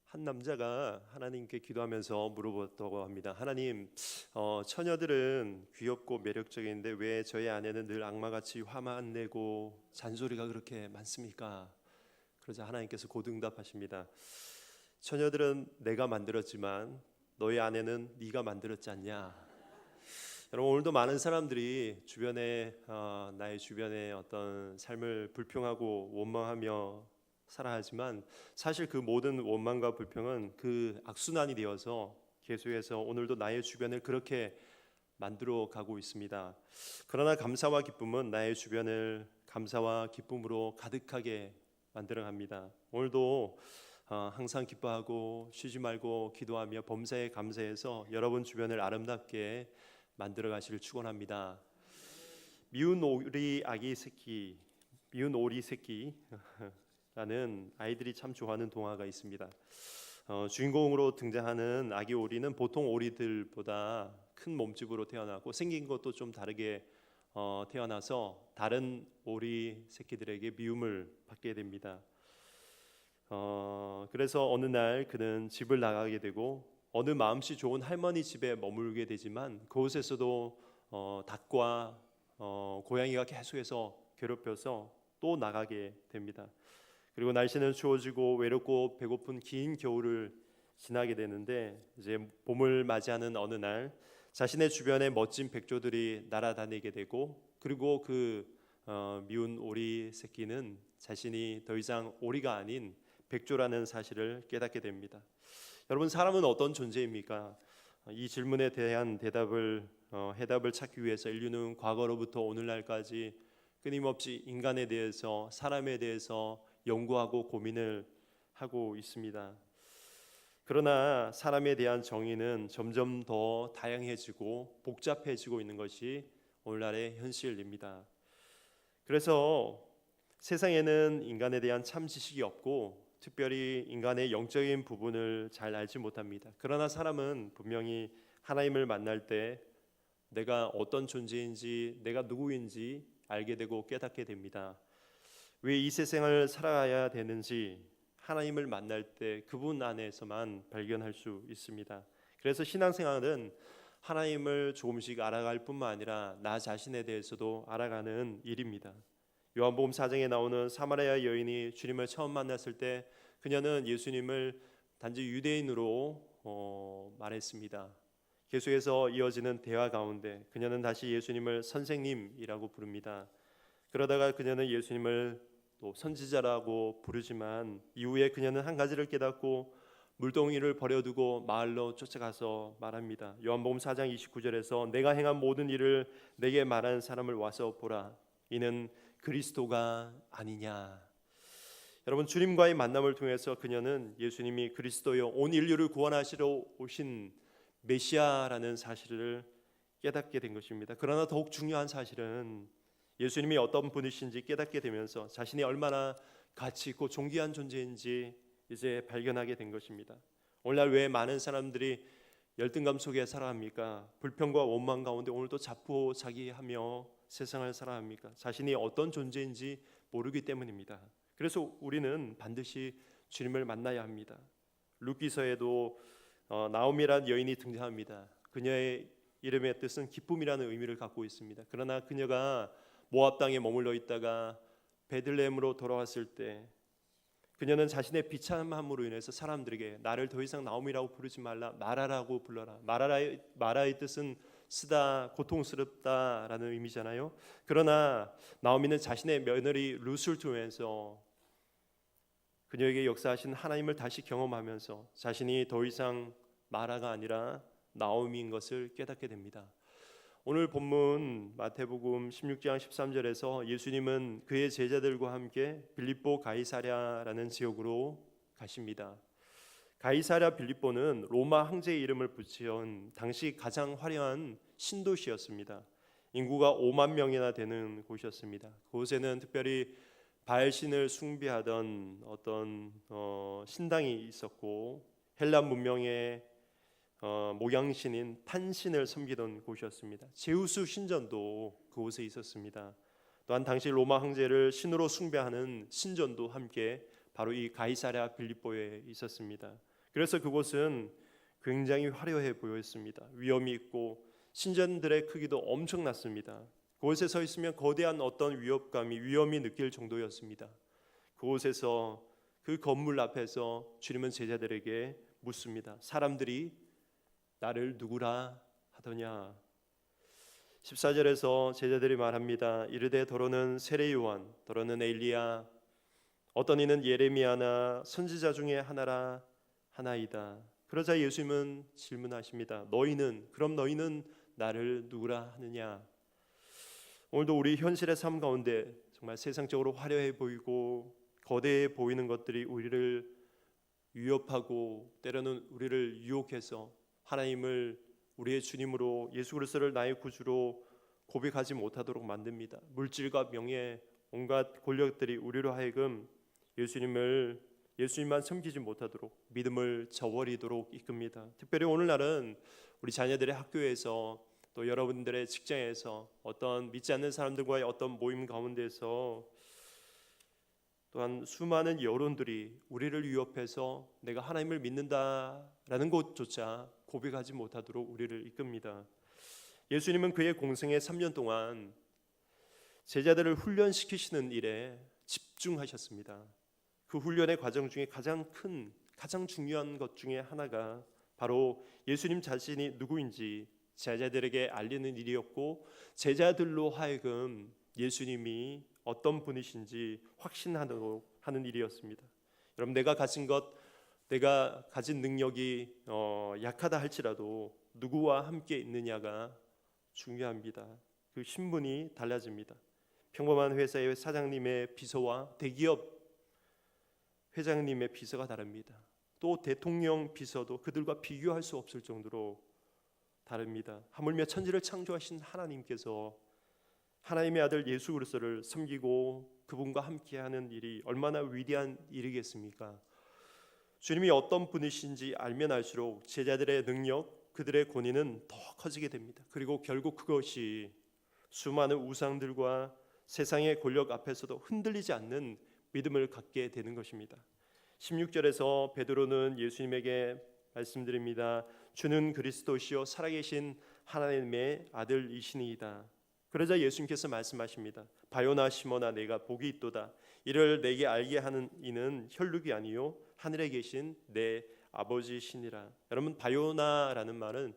한 남자가 하나님께 기도하면서 물어봤다고 합니다. 하나님, 처녀들은 귀엽고 매력적인데 왜 저희 아내는 늘 악마같이 화만 내고 잔소리가 그렇게 많습니까? 그러자 하나님께서 고등답하십니다. 처녀들은 내가 만들었지만 너희 아내는 네가 만들었지 않냐? 여러분, 오늘도 많은 사람들이 나의 주변에 어떤 삶을 불평하고 원망하며 살아야지만 사실 그 모든 원망과 불평은 그 악순환이 되어서 계속해서 오늘도 나의 주변을 그렇게 만들어 가고 있습니다. 그러나 감사와 기쁨은 나의 주변을 감사와 기쁨으로 가득하게 만들어 갑니다. 오늘도 항상 기뻐하고 쉬지 말고 기도하며 범사에 감사해서 여러분 주변을 아름답게 만들어 가시길 축원합니다. 미운 오리 새끼 라는 아이들이 참 좋아하는 동화가 있습니다. 주인공으로 등장하는 아기 오리는 보통 오리들보다 큰 몸집으로 태어나고 생긴 것도 좀 다르게 태어나서 다른 오리 새끼들에게 미움을 받게 됩니다. 그래서 어느 날 그는 집을 나가게 되고 어느 마음씨 좋은 할머니 집에 머물게 되지만 그곳에서도 닭과 고양이가 계속해서 괴롭혀서 또 나가게 됩니다. 그리고 날씨는 추워지고 외롭고 배고픈 긴 겨울을 지나게 되는데 이제 봄을 맞이하는 어느 날 자신의 주변에 멋진 백조들이 날아다니게 되고 그리고 미운 오리 새끼는 자신이 더 이상 오리가 아닌 백조라는 사실을 깨닫게 됩니다. 여러분, 사람은 어떤 존재입니까? 이 질문에 대한 해답을 찾기 위해서 인류는 과거로부터 오늘날까지 끊임없이 인간에 대해서 사람에 대해서 연구하고 고민을 하고 있습니다. 그러나 사람에 대한 정의는 점점 더 다양해지고 복잡해지고 있는 것이 오늘날의 현실입니다. 그래서 세상에는 인간에 대한 참 지식이 없고 특별히 인간의 영적인 부분을 잘 알지 못합니다. 그러나 사람은 분명히 하나님을 만날 때 내가 어떤 존재인지 내가 누구인지 알게 되고 깨닫게 됩니다. 왜 이 세상을 살아가야 되는지 하나님을 만날 때 그분 안에서만 발견할 수 있습니다. 그래서 신앙생활은 하나님을 조금씩 알아갈 뿐만 아니라 나 자신에 대해서도 알아가는 일입니다. 요한복음 4장에 나오는 사마리아 여인이 주님을 처음 만났을 때 그녀는 예수님을 단지 유대인으로 말했습니다. 계속해서 이어지는 대화 가운데 그녀는 다시 예수님을 선생님이라고 부릅니다. 그러다가 그녀는 예수님을 또 선지자라고 부르지만 이후에 그녀는 한 가지를 깨닫고 물동이를 버려두고 마을로 쫓아가서 말합니다. 요한복음 4장 29절에서 내가 행한 모든 일을 내게 말하는 사람을 와서 보라. 이는 그리스도가 아니냐. 여러분, 주님과의 만남을 통해서 그녀는 예수님이 그리스도요 온 인류를 구원하시러 오신 메시아라는 사실을 깨닫게 된 것입니다. 그러나 더욱 중요한 사실은 예수님이 어떤 분이신지 깨닫게 되면서 자신이 얼마나 가치 있고 존귀한 존재인지 이제 발견하게 된 것입니다. 오늘날 왜 많은 사람들이 열등감 속에 살아갑니까? 불평과 원망 가운데 오늘도 자포자기하며 세상을 살아갑니까? 자신이 어떤 존재인지 모르기 때문입니다. 그래서 우리는 반드시 주님을 만나야 합니다. 룻기서에도 나오미란 여인이 등장합니다. 그녀의 이름의 뜻은 기쁨이라는 의미를 갖고 있습니다. 그러나 그녀가 모압 땅에 머물러 있다가 베들레헴으로 돌아왔을 때 그녀는 자신의 비참함으로 인해서 사람들에게 나를 더 이상 나오미라고 부르지 말라, 마라라고 불러라. 마라의 뜻은 쓰다, 고통스럽다라는 의미잖아요. 그러나 나오미는 자신의 며느리 룻을 통해서 그녀에게 역사하신 하나님을 다시 경험하면서 자신이 더 이상 마라가 아니라 나오미인 것을 깨닫게 됩니다. 오늘 본문 마태복음 16장 13절에서 예수님은 그의 제자들과 함께 빌립보 가이사랴라는 지역으로 가십니다. 가이사랴 빌립보는 로마 황제의 이름을 붙인 당시 가장 화려한 신도시였습니다. 인구가 5만 명이나 되는 곳이었습니다. 그곳에는 특별히 바알신을 숭배하던 어떤 신당이 있었고 헬라 문명의 목양신인 판신을 섬기던 곳이었습니다. 제우스 신전도 그곳에 있었습니다. 또한 당시 로마 황제를 신으로 숭배하는 신전도 함께 바로 이 가이사랴 빌립보에 있었습니다. 그래서 그곳은 굉장히 화려해 보였습니다. 위엄이 있고 신전들의 크기도 엄청났습니다. 그곳에 서 있으면 거대한 어떤 위험이 느낄 정도였습니다. 그곳에서 그 건물 앞에서 주님은 제자들에게 묻습니다. 사람들이 나를 누구라 하더냐. 14절에서 제자들이 말합니다. 이르되 더러는 세례 요한, 더러는 엘리야, 어떤 이는 예레미야나 선지자 중에 하나라 하나이다. 그러자 예수님은 질문하십니다. 그럼 너희는 나를 누구라 하느냐? 오늘도 우리 현실의 삶 가운데 정말 세상적으로 화려해 보이고 거대해 보이는 것들이 우리를 위협하고 때로는 우리를 유혹해서 하나님을 우리의 주님으로, 예수 그리스도를 나의 구주로 고백하지 못하도록 만듭니다. 물질과 명예, 온갖 권력들이 우리로 하여금 예수님만 섬기지 못하도록 믿음을 저버리도록 이끕니다. 특별히 오늘날은 우리 자녀들의 학교에서 또 여러분들의 직장에서 어떤 믿지 않는 사람들과의 어떤 모임 가운데서 또한 수많은 여론들이 우리를 위협해서 내가 하나님을 믿는다라는 것조차 고백하지 못하도록 우리를 이끕니다. 예수님은 그의 공생의 3년 동안 제자들을 훈련시키시는 일에 집중하셨습니다. 그 훈련의 과정 중에 가장 중요한 것 중에 하나가 바로 예수님 자신이 누구인지 제자들에게 알리는 일이었고, 제자들로 하여금 예수님이 어떤 분이신지 확신하도록 하는 일이었습니다. 여러분, 내가 가진 능력이 약하다 할지라도 누구와 함께 있느냐가 중요합니다. 그 신분이 달라집니다. 평범한 회사의 사장님의 비서와 대기업 회장님의 비서가 다릅니다. 또 대통령 비서도 그들과 비교할 수 없을 정도로 다릅니다. 하물며 천지를 창조하신 하나님께서 하나님의 아들 예수 그리스도를 섬기고 그분과 함께하는 일이 얼마나 위대한 일이겠습니까? 주님이 어떤 분이신지 알면 알수록 제자들의 능력, 그들의 권위는 더 커지게 됩니다. 그리고 결국 그것이 수많은 우상들과 세상의 권력 앞에서도 흔들리지 않는 믿음을 갖게 되는 것입니다. 16절에서 베드로는 예수님에게 말씀드립니다. 주는 그리스도시요 살아계신 하나님의 아들이시니이다. 그러자 예수님께서 말씀하십니다. 바요나 시모나 내가 복이 있도다. 이를 내게 알게 하는 이는 혈육이 아니요 하늘에 계신 내 아버지시니라. 여러분, 바요나라는 말은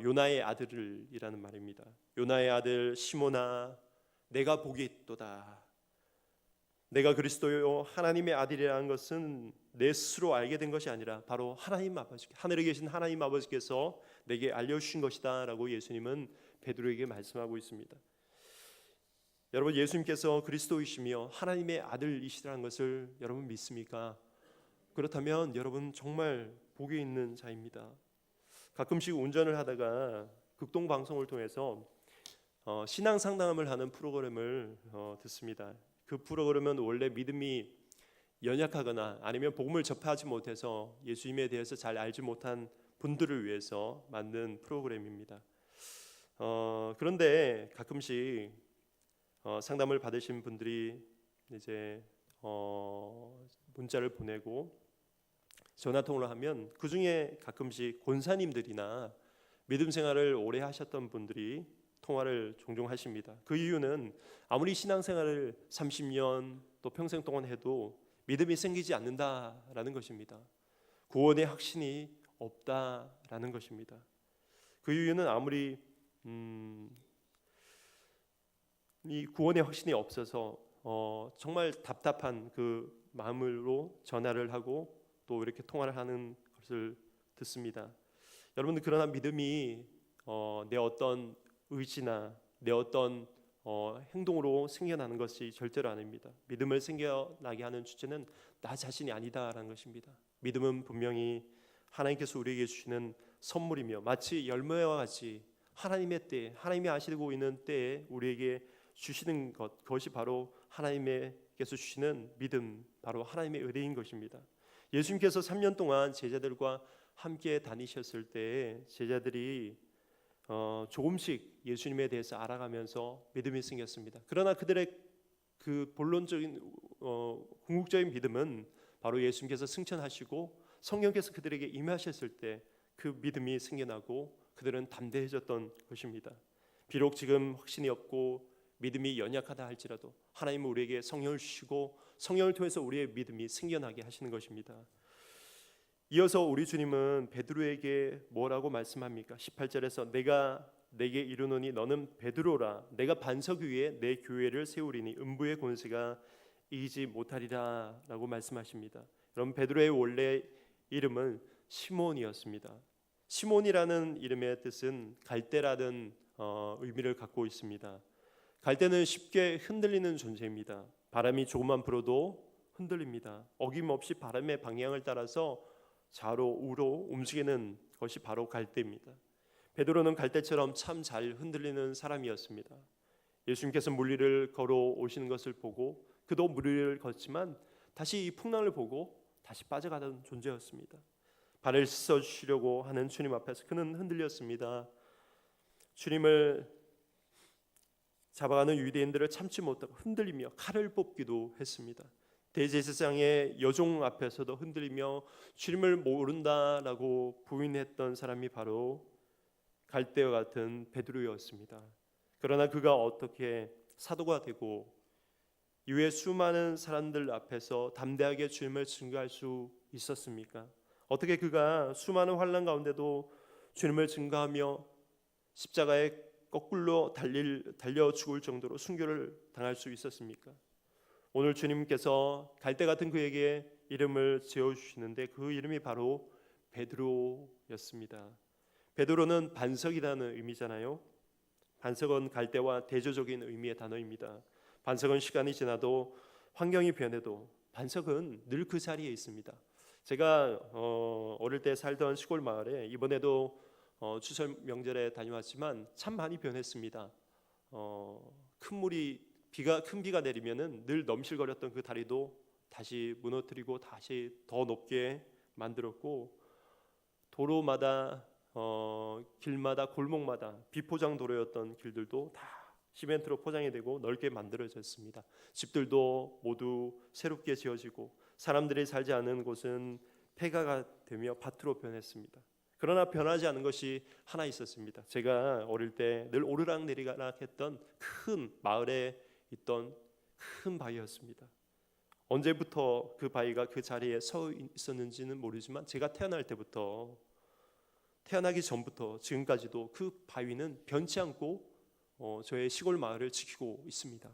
요나의 아들이라는 말입니다. 요나의 아들 시모나, 내가 복이 있도다. 내가 그리스도요 하나님의 아들이라는 것은 내 스스로 알게 된 것이 아니라 바로 하나님 아버지, 하늘에 계신 하나님 아버지께서 내게 알려주신 것이다 라고 예수님은 베드로에게 말씀하고 있습니다. 여러분, 예수님께서 그리스도이시며 하나님의 아들이시라는 것을 여러분 믿습니까? 그렇다면 여러분 정말 복이 있는 자입니다. 가끔씩 운전을 하다가 극동방송을 통해서 신앙 상담을 하는 프로그램을 듣습니다. 그 프로그램은 원래 믿음이 연약하거나 아니면 복음을 접하지 못해서 예수님에 대해서 잘 알지 못한 분들을 위해서 만든 프로그램입니다. 그런데 가끔씩 상담을 받으신 분들이 이제 문자를 보내고 전화 통화를 하면 그 중에 가끔씩 권사님들이나 믿음 생활을 오래 하셨던 분들이 통화를 종종 하십니다. 그 이유는 아무리 신앙생활을 30년 또 평생 동안 해도 믿음이 생기지 않는다라는 것입니다. 구원의 확신이 없다라는 것입니다. 그 이유는 아무리 이 구원의 확신이 없어서 정말 답답한 그 마음으로 전화를 하고 또 이렇게 통화를 하는 것을 듣습니다. 여러분들, 그러나 믿음이 내 어떤 의지나 내 어떤 행동으로 생겨나는 것이 절대로 아닙니다. 믿음을 생겨나게 하는 주체는 나 자신이 아니다라는 것입니다. 믿음은 분명히 하나님께서 우리에게 주시는 선물이며 마치 열매와 같이 하나님의 때에, 하나님이 아시고 있는 때에 우리에게 주시는 그것이 바로 하나님께서 주시는 믿음, 바로 하나님의 은혜인 것입니다. 예수님께서 3년 동안 제자들과 함께 다니셨을 때 제자들이 조금씩 예수님에 대해서 알아가면서 믿음이 생겼습니다. 그러나 그들의 그 본론적인 궁극적인 믿음은 바로 예수님께서 승천하시고 성령께서 그들에게 임하셨을 때 그 믿음이 생겨나고 그들은 담대해졌던 것입니다. 비록 지금 확신이 없고 믿음이 연약하다 할지라도 하나님은 우리에게 성령을 주시고 성령을 통해서 우리의 믿음이 생겨나게 하시는 것입니다. 이어서 우리 주님은 베드로에게 뭐라고 말씀합니까? 18절에서 내가 내게 이르노니 너는 베드로라. 내가 반석 위에 내 교회를 세우리니 음부의 권세가 이기지 못하리라 라고 말씀하십니다. 여러분, 베드로의 원래 이름은 시몬이었습니다. 시몬이라는 이름의 뜻은 갈대라는 의미를 갖고 있습니다. 갈대는 쉽게 흔들리는 존재입니다. 바람이 조금만 불어도 흔들립니다. 어김없이 바람의 방향을 따라서 좌로 우로 움직이는 것이 바로 갈대입니다. 베드로는 갈대처럼 참 잘 흔들리는 사람이었습니다. 예수님께서 물리를 걸어 오시는 것을 보고 그도 물리를 걷지만 다시 이 풍랑을 보고 다시 빠져가던 존재였습니다. 발을 씻어주시려고 하는 주님 앞에서 그는 흔들렸습니다. 주님을 잡아가는 유대인들을 참지 못하고 흔들리며 칼을 뽑기도 했습니다. 대제사장의 여종 앞에서도 흔들리며 주님을 모른다라고 부인했던 사람이 바로 갈대와 같은 베드로였습니다. 그러나 그가 어떻게 사도가 되고 이후에 수많은 사람들 앞에서 담대하게 주님을 증거할 수 있었습니까? 어떻게 그가 수많은 환난 가운데도 주님을 증거하며 십자가에 거꾸로 달려 죽을 정도로 순교를 당할 수 있었습니까? 오늘 주님께서 갈대 같은 그에게 이름을 지어주시는데 그 이름이 바로 베드로였습니다. 베드로는 반석이라는 의미잖아요. 반석은 갈대와 대조적인 의미의 단어입니다. 반석은 시간이 지나도 환경이 변해도 반석은 늘 그 자리에 있습니다. 제가 어릴 때 살던 시골 마을에 이번에도 추석 명절에 다녀왔지만 참 많이 변했습니다. 큰 비가 내리면은 늘 넘실거렸던 그 다리도 다시 무너뜨리고 다시 더 높게 만들었고, 도로마다 길마다 골목마다 비포장 도로였던 길들도 다 시멘트로 포장이 되고 넓게 만들어졌습니다. 집들도 모두 새롭게 지어지고 사람들이 살지 않은 곳은 폐가가 되며 밭으로 변했습니다. 그러나 변하지 않은 것이 하나 있었습니다. 제가 어릴 때 늘 오르락내리락 했던 큰 마을에 있던 큰 바위였습니다. 언제부터 그 바위가 그 자리에 서 있었는지는 모르지만 제가 태어나기 전부터 지금까지도 그 바위는 변치 않고 저의 시골 마을을 지키고 있습니다.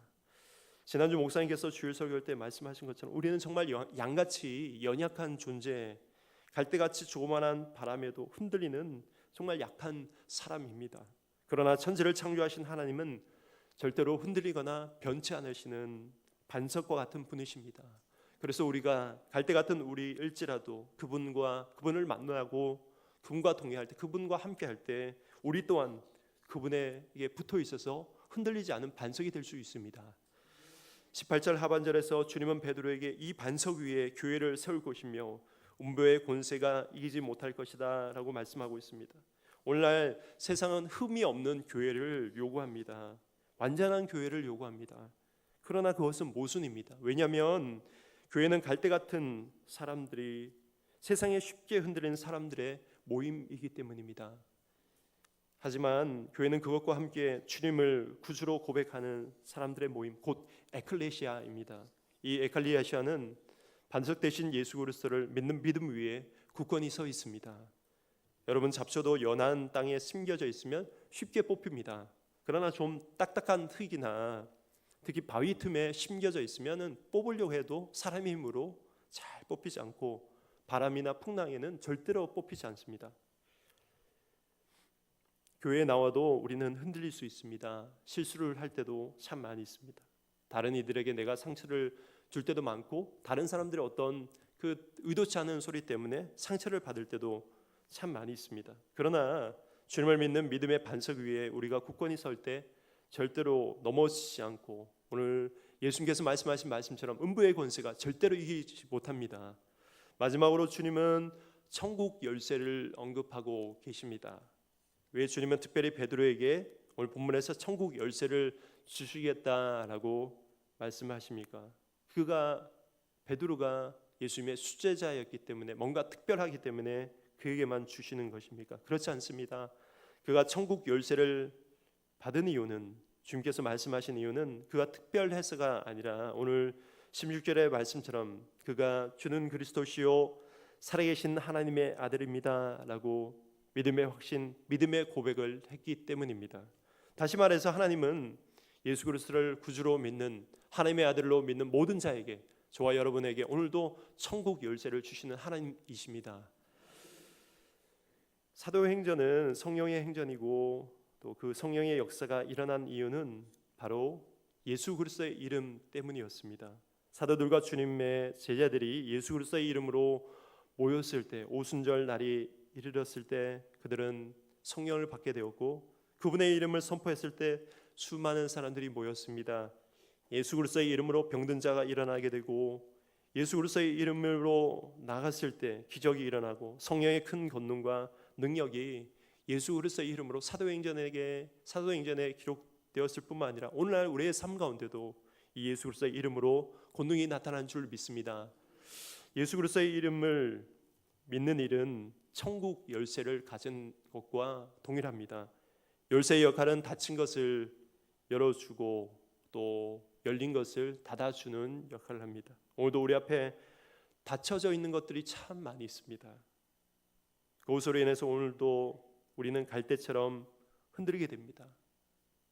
지난주 목사님께서 주일 설교할 때 말씀하신 것처럼 우리는 정말 양같이 연약한 존재, 갈대같이 조그만한 바람에도 흔들리는 정말 약한 사람입니다. 그러나 천지를 창조하신 하나님은 절대로 흔들리거나 변치 않으시는 반석과 같은 분이십니다. 그래서 우리가 갈대 같은 우리일지라도 그분을 만나고 그분과 동행할 때, 그분과 함께할 때 우리 또한 그분에게 붙어 있어서 흔들리지 않은 반석이 될 수 있습니다. 18절 하반절에서 주님은 베드로에게 이 반석 위에 교회를 세울 것이며 음부의 권세가 이기지 못할 것이다 라고 말씀하고 있습니다. 오늘날 세상은 흠이 없는 교회를 요구합니다. 완전한 교회를 요구합니다. 그러나 그것은 모순입니다. 왜냐하면 교회는 갈대 같은 사람들이 세상에 쉽게 흔들리는 사람들의 모임이기 때문입니다. 하지만 교회는 그것과 함께 주님을 구주로 고백하는 사람들의 모임, 곧 에클레시아입니다. 이 에클레시아는 반석 대신 예수 그리스도를 믿는 믿음 위에 굳건히 서 있습니다. 여러분, 잡초도 연한 땅에 심겨져 있으면 쉽게 뽑힙니다. 그러나 좀 딱딱한 흙이나 특히 바위 틈에 심겨져 있으면 뽑으려고 해도 사람의 힘으로 잘 뽑히지 않고 바람이나 풍랑에는 절대로 뽑히지 않습니다. 교회에 나와도 우리는 흔들릴 수 있습니다. 실수를 할 때도 참 많이 있습니다. 다른 이들에게 내가 상처를 줄 때도 많고, 다른 사람들의 어떤 그 의도치 않은 소리 때문에 상처를 받을 때도 참 많이 있습니다. 그러나 주님을 믿는 믿음의 반석 위에 우리가 굳건히 설 때 절대로 넘어지지 않고, 오늘 예수님께서 말씀하신 말씀처럼 음부의 권세가 절대로 이기지 못합니다. 마지막으로 주님은 천국 열쇠를 언급하고 계십니다. 왜 주님은 특별히 베드로에게 오늘 본문에서 천국 열쇠를 주시겠다라고 말씀하십니까? 베드로가 예수님의 수제자였기 때문에, 뭔가 특별하기 때문에 그에게만 주시는 것입니까? 그렇지 않습니다. 그가 천국 열쇠를 받은 이유는, 주님께서 말씀하신 이유는 그가 특별해서가 아니라 오늘 16절의 말씀처럼 그가 주는 그리스도시요 살아계신 하나님의 아들입니다 라고 믿음의 확신, 믿음의 고백을 했기 때문입니다. 다시 말해서 하나님은 예수 그리스도를 구주로 믿는, 하나님의 아들로 믿는 모든 자에게, 저와 여러분에게 오늘도 천국 열쇠를 주시는 하나님이십니다. 사도행전은 성령의 행전이고 또 그 성령의 역사가 일어난 이유는 바로 예수 그리스도의 이름 때문이었습니다. 사도들과 주님의 제자들이 예수 그리스도의 이름으로 모였을 때, 오순절 날이 이르렀을 때 그들은 성령을 받게 되었고, 그분의 이름을 선포했을 때 수많은 사람들이 모였습니다. 예수 그리스도의 이름으로 병든 자가 일어나게 되고, 예수 그리스도의 이름으로 나갔을 때 기적이 일어나고, 성령의 큰 권능과 능력이 예수 그리스도의 이름으로 사도행전에 기록되었을 뿐만 아니라 오늘날 우리의 삶 가운데도 이 예수 그리스도의 이름으로 권능이 나타난 줄 믿습니다. 예수 그리스도의 이름을 믿는 일은 천국 열쇠를 가진 것과 동일합니다. 열쇠의 역할은 닫힌 것을 열어주고 또 열린 것을 닫아주는 역할을 합니다. 오늘도 우리 앞에 닫혀져 있는 것들이 참 많이 있습니다. 그것으로 인해서 오늘도 우리는 갈대처럼 흔들리게 됩니다.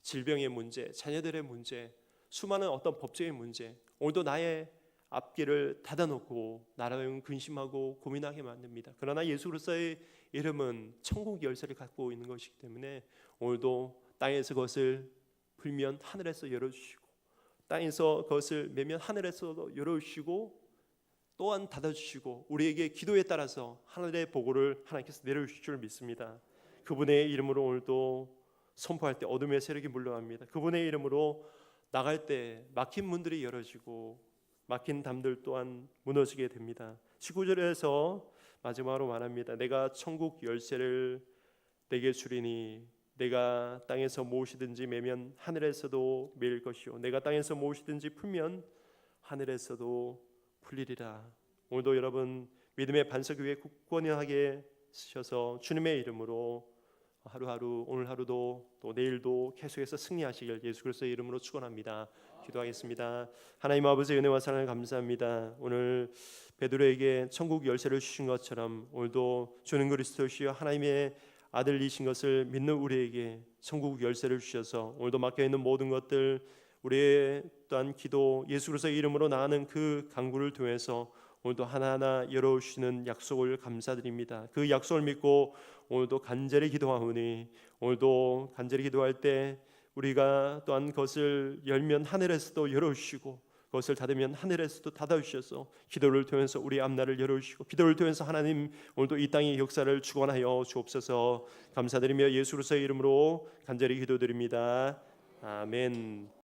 질병의 문제, 자녀들의 문제, 수많은 어떤 법적인 문제, 오늘도 나의 앞길을 닫아놓고 나라는 근심하고 고민하게 만듭니다. 그러나 예수 그리스도의 이름은 천국 열쇠를 갖고 있는 것이기 때문에 오늘도 땅에서 그것을 풀면 하늘에서 열어주시고, 땅에서 그것을 매면 하늘에서도 열어주시고, 또한 닫아주시고, 우리에게 기도에 따라서 하늘의 보고를 하나님께서 내려주실 줄 믿습니다. 그분의 이름으로 오늘도 선포할 때 어둠의 세력이 물러갑니다. 그분의 이름으로 나갈 때 막힌 문들이 열어지고 막힌 담들 또한 무너지게 됩니다. 19절에서 마지막으로 말합니다. 내가 천국 열쇠를 내게 주리니 내가 땅에서 무엇이든지 매면 하늘에서도 매일 것이요 내가 땅에서 무엇이든지 풀면 하늘에서도 풀리리라. 오늘도 여러분 믿음의 반석 위에 굳건하게 쓰셔서 주님의 이름으로 하루하루, 오늘 하루도 또 내일도 계속해서 승리하시길 예수 그리스도의 이름으로 축원합니다. 기도하겠습니다. 하나님 아버지 은혜와 사랑을 감사합니다. 오늘 베드로에게 천국 열쇠를 주신 것처럼 오늘도 주는 그리스도시여 하나님의 아들이신 것을 믿는 우리에게 천국 열쇠를 주셔서 오늘도 막혀있는 모든 것들, 우리의 또한 기도, 예수 그리스도의 이름으로 나가는 그 간구를 통해서 오늘도 하나하나 열어주시는 약속을 감사드립니다. 그 약속을 믿고 오늘도 간절히 기도하오니, 오늘도 간절히 기도할 때 우리가 또한 그것을 열면 하늘에서도 열어주시고 그것을 닫으면 하늘에서도 닫아주셔서 기도를 통해서 우리 앞날을 열어주시고, 기도를 통해서 하나님 오늘도 이 땅의 역사를 주관하여 주옵소서. 감사드리며 예수 그리스도의 이름으로 간절히 기도드립니다. 아멘.